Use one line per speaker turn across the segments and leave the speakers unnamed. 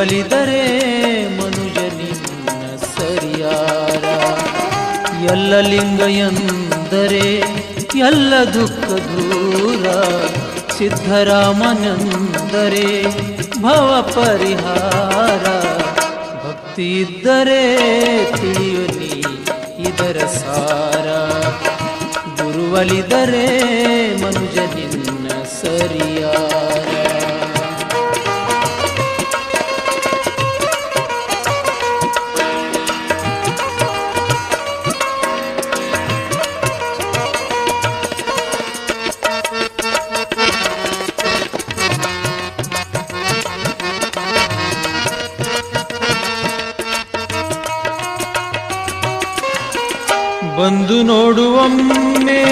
ಗುರುವಲಿದರೆ ಮನುಜ ನಿನ್ನ ಸರಿಯಾರ. ಎಲ್ಲ ಲಿಂಗ ಎಂದರೆ ಎಲ್ಲ ದುಃಖ ದೂರ, ಸಿದ್ಧರಾಮನೆಂದರೆ ಭವ ಪರಿಹಾರ. ಭಕ್ತಿ ಇದ್ದರೆ ತಿಳಿಯುನಿ ಇದರ ಸಾರ, ಗುರುವಲಿದರೆ ಮನುಜ ನಿನ್ನ ಸರಿಯಾರ. ಬಂದು ನೋಡುವೊಮ್ಮೆ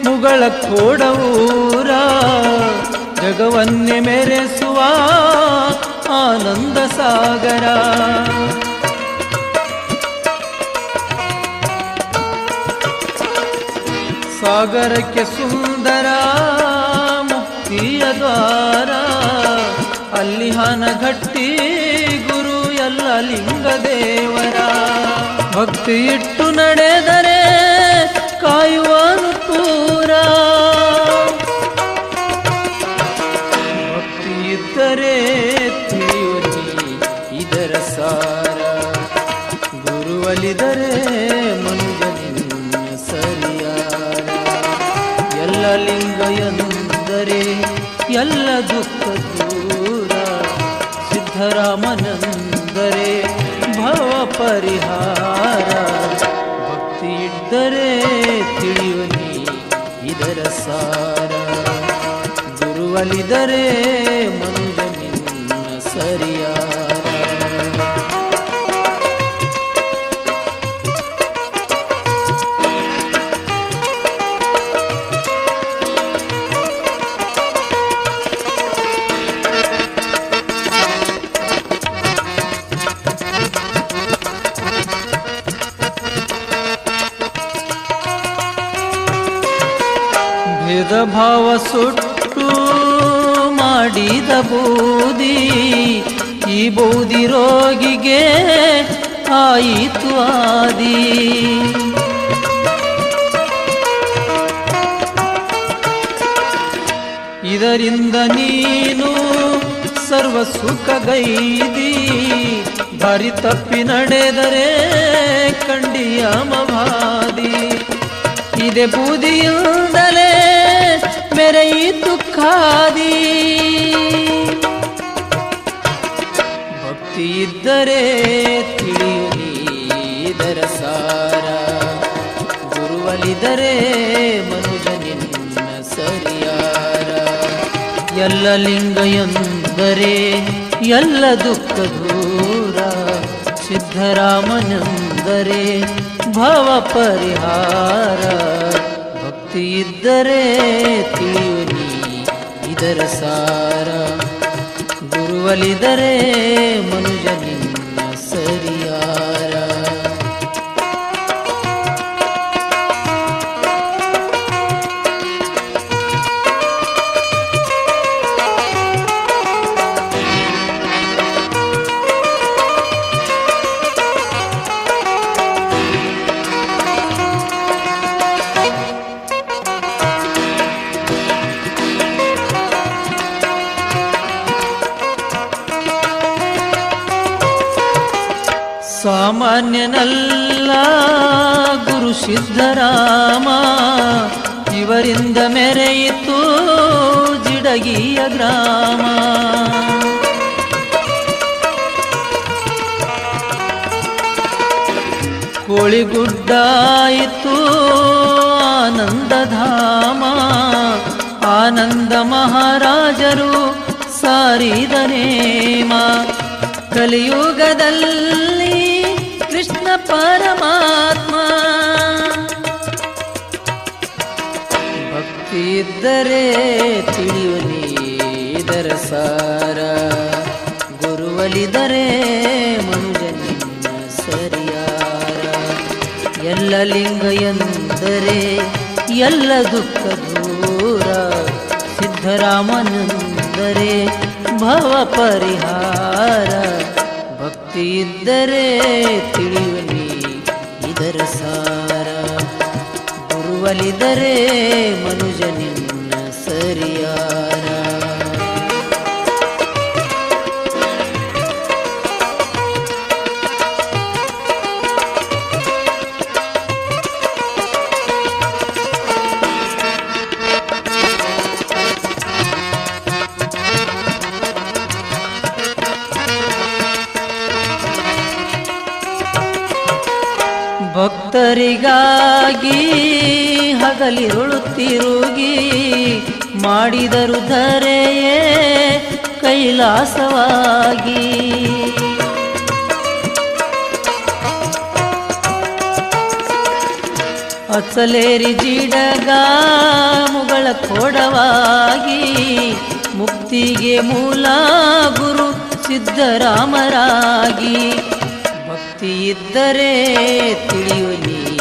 ಮುಗಳ ಕೋಡವೂರ, ಜಗವನ್ನೇ ಮೆರೆಸುವ ಆನಂದ ಸಾಗರ. ಸಾಗರಕ್ಕೆ ಸುಂದರ ಮುಕ್ತಿಯ ದ್ವಾರ, ಅಲ್ಲಿ ಹನಗಟ್ಟಿ ಗುರು ಎಲ್ಲ ಲಿಂಗ ದೇವರ. ಭಕ್ತಿ ಇಟ್ಟು ನಡೆದರೆ ಕಾಯುವನು ಪೂರ, ಭಕ್ತಿ ಇದ್ದರೆ ತಿಳಿಯುನಿ ಇದರ ಸಾರ, ಗುರುವಲಿದರೆ ಮನುಜ ನಿನ್ನ ಸರಿಯಾರ. ಎಲ್ಲ ಲಿಂಗ ಎಂದರೆ ಎಲ್ಲ ದುಃಖ ದೂರ, ಸಿದ್ಧರಾಮನೆಂದರೆ ಭವ ಪರಿಹಾರ. ಭಕ್ತಿ ಇದ್ದರೆ ತಿಳಿಯುನಿ ಇದರ ಸಾರ, ಗುರುವಲಿದರೆ ಮನುಜ ನಿನ್ನ ಸರಿಯಾರ. ಭೇದ ಭಾವ ಸುಟ್ಟು ಮಾಡಿದ ಬೂದಿ, ಈ ಬೂದಿ ರೋಗಿಗೆ ಆಯಿತು ಆದಿ. ಇದರಿಂದ ನೀನು ಸರ್ವ ಸುಖಗೈದಿ, ದಾರಿ ತಪ್ಪಿ ನಡೆದರೆ ಕಂಡಿಯಮವಾದಿ. ಇದೇ ಬೂದಿಯಿಂದಲೇ ಮೆರೆಯಿತು ಖಾದಿ, ಭಕ್ತಿ ಇದ್ದರೆ ತಿಳಿಯುನಿ ಇದರ ಸಾರ, ಗುರುವಲಿದರೆ ಮನುಜ ನಿನ್ನ ಸರಿಯಾರ. ಎಲ್ಲ ಲಿಂಗ ಎಂದರೆ ಎಲ್ಲ ದುಃಖ ದೂರ, ಸಿದ್ಧರಾಮನೆಂದರೆ ಭವ ಪರಿಹಾರ. ಭಕ್ತಿ ಇದ್ದರೆ ತಿಳಿಯುನಿ ಇದರ ಸಾರ, ಗುರುವಲಿದರೆ ಮನುಜ ನಿನ್ನ ಸರಿಯಾರ. ಸಾಮಾನ್ಯನಲ್ಲ ಗುರು ಸಿದ್ಧರಾಮ, ಇವರಿಂದ ಮೆರೆಯಿತು ಜಿಡಗಿಯ ಗ್ರಾಮ. ಕೋಳಿಗುಡ್ಡಾಯಿತು ಆನಂದಧಾಮ, ಆನಂದ ಮಹಾರಾಜರು ಸಾರಿದ ನೇಮ. ಕಲಿಯುಗದಲ್ಲಿ ಕೃಷ್ಣ ಪರಮಾತ್ಮ, ಭಕ್ತಿ ಇದ್ದರೆ ತಿಳಿಯುನಿ ಇದರ ಸಾರ, ಗುರುವಲಿದರೆ ಮನುಜ ನಿನ್ನ ಸರಿಯಾರ. ಎಲ್ಲ ಲಿಂಗ ಎಂದರೆ ಎಲ್ಲ ದುಃಖ ದೂರ, ಸಿದ್ಧರಾಮನೆಂದರೆ ಭವ ಪರಿಹಾರ. ಭಕ್ತಿ ಇದ್ದರೆ ತಿಳಿಯುವನಿ ಇದರ ಸಾರ. ಗುರುವಲಿದರೆ ಮನುಜ ನಿನ್ನ ಸರಿಯಾರ. ಭಕ್ತರಿಗಾಗಿ ಹಗಲಿರುಳು ತಿರುಗಿ ಮಾಡಿದರು ಧರೆಯೇ ಕೈಲಾಸವಾಗಿ. ಅಚ್ಚಲೇರಿ ಜಿಡಗ ಮುಗಳ ಕೊಡವಾಗಿ ಮುಕ್ತಿಗೆ ಮೂಲ ಗುರು ಸಿದ್ಧರಾಮರಾಗಿ. ಭಕ್ತಿ ಇದ್ದರೆ ತಿಳಿಯುವನಿ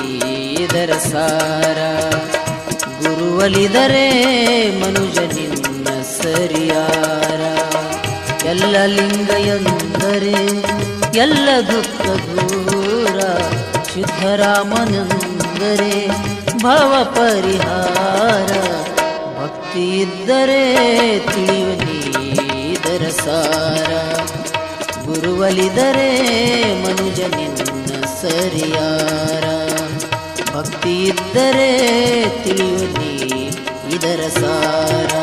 ಇದರ ಸಾರ. ಗುರುವಲಿದರೆ ಮನುಜ ನಿನ್ನ ಸರಿಯಾರ. ಎಲ್ಲ ಲಿಂಗ ಎಂದರೆ ಎಲ್ಲ ದುಃಖ ದೂರ. ಸಿದ್ಧರಾಮನೆಂದರೆ ಭವ ಪರಿಹಾರ. ಭಕ್ತಿ ಇದ್ದರೆ ತಿಳಿಯುವನಿ ಇದರ ಸಾರ. ಗುರುವಲಿದರೆ ಮನುಜ ನಿನ್ನ ಸರಿಯಾರ. ಭಕ್ತಿ ಇದ್ದರೆ ತಿಳಿಯುವನಿ ಇದರ ಸಾರ.